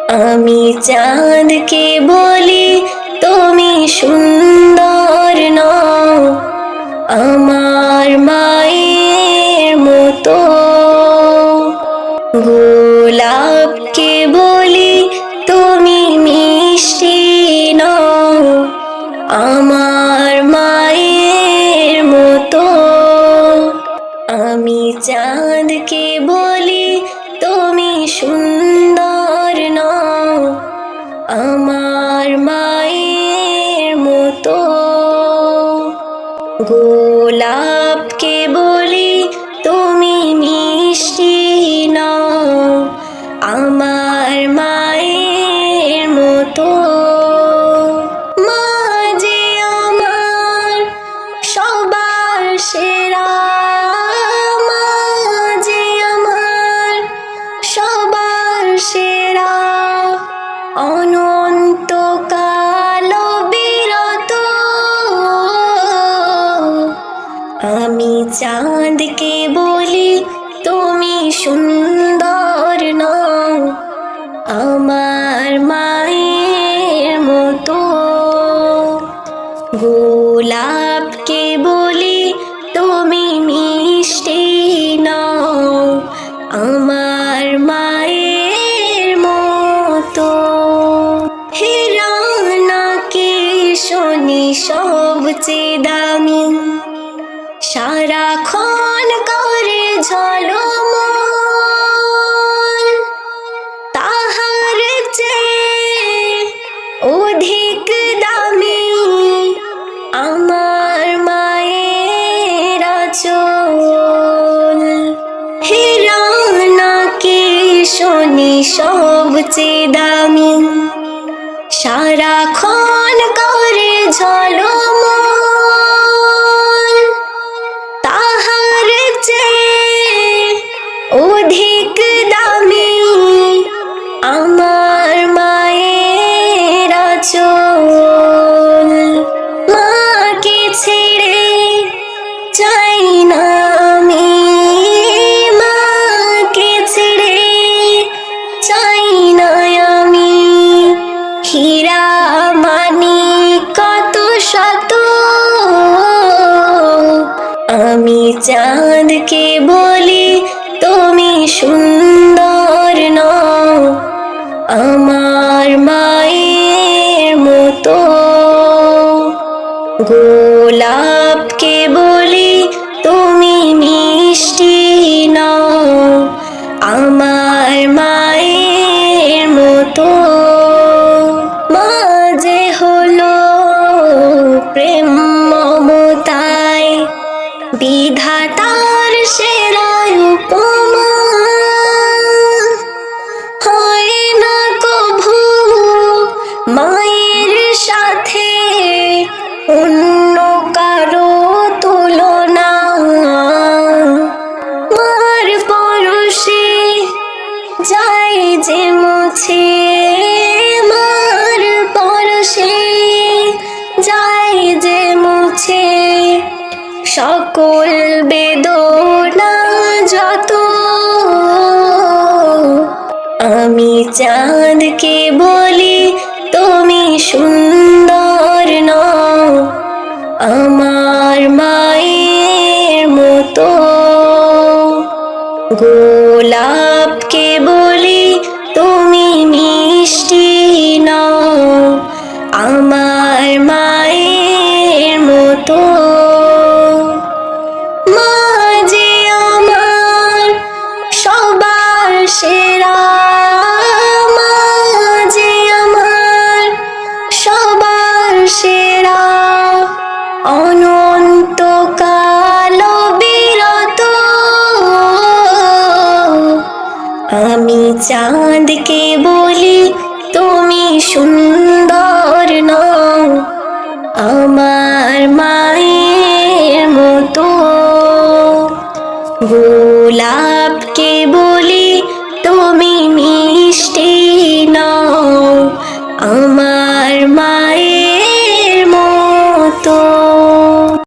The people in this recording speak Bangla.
আমি চাঁদকে বলি তুমি সুন্দর নও, আমার মায়ের মতো। গোলাপকে বলি তুমি মিষ্টি নও, আমার মায়ের মতো। আমি চাঁদকে বলি তুমি সুন্দর নও, আমার মায়ের মতো। গোলাপকে বলি তুমি মিষ্টি নও, আমার মায়ের মতো। মা যে আমার সবার সেরা, মা যে আমার সবার সেরা, অনন্তকাল বিরত। আমি চাঁদকে বলি তুমি সুন্দর নও, আমার মায়ের মতো। গোলাপকে বলি তুমি মিষ্টি নও, আমার মায়ের মতো। হীরা নাকি সোনি সবচেয়ে দামি, সারাক্ষণ করে ঝলমল, তাহার চেয়ে অধিক দামি আমার মায়ের আঁচল। হীরা নাকি সোনি সবচেয়ে দামি, সারাক্ষণ করে ঝলমল, তাহার চেয়ে অধিক দামি আমার মায়ের আঁচল। মাকে ছেড়ে চাই না আমি, মাকে ছেড়ে চাই না আমি। হীরা মানিক কত শত, আমি চাঁদকে বলি তুমি সুন্দর নও, আমার মায়ের মতো। গোলাপকে বলি তুমি মিষ্টি নও, আমার মায়ের মতো। মা যে হলো প্রেম মমতায় বিধাতার সেরা উপমা, হয় না কভু মায়ের সাথে অন্য কারো তুলনা। মার পরশে যায় যে মুছে, মার পরশে যায় যে মুছে, সকল বেদনা যত। আমি চাঁদকে বলি তুমি সুন্দর নও, আমার মায়ের মতো। গোলাপকে বলি তুমি মিষ্টি নও, আমার মায়ের মতো। মা যে আমার সবার সেরা, মা যে আমার সবার সেরা, অনন্তকাল বিরত। আমি চাঁদকে বলি তুমি সুন্দর নও, আমার মায়ের মতো।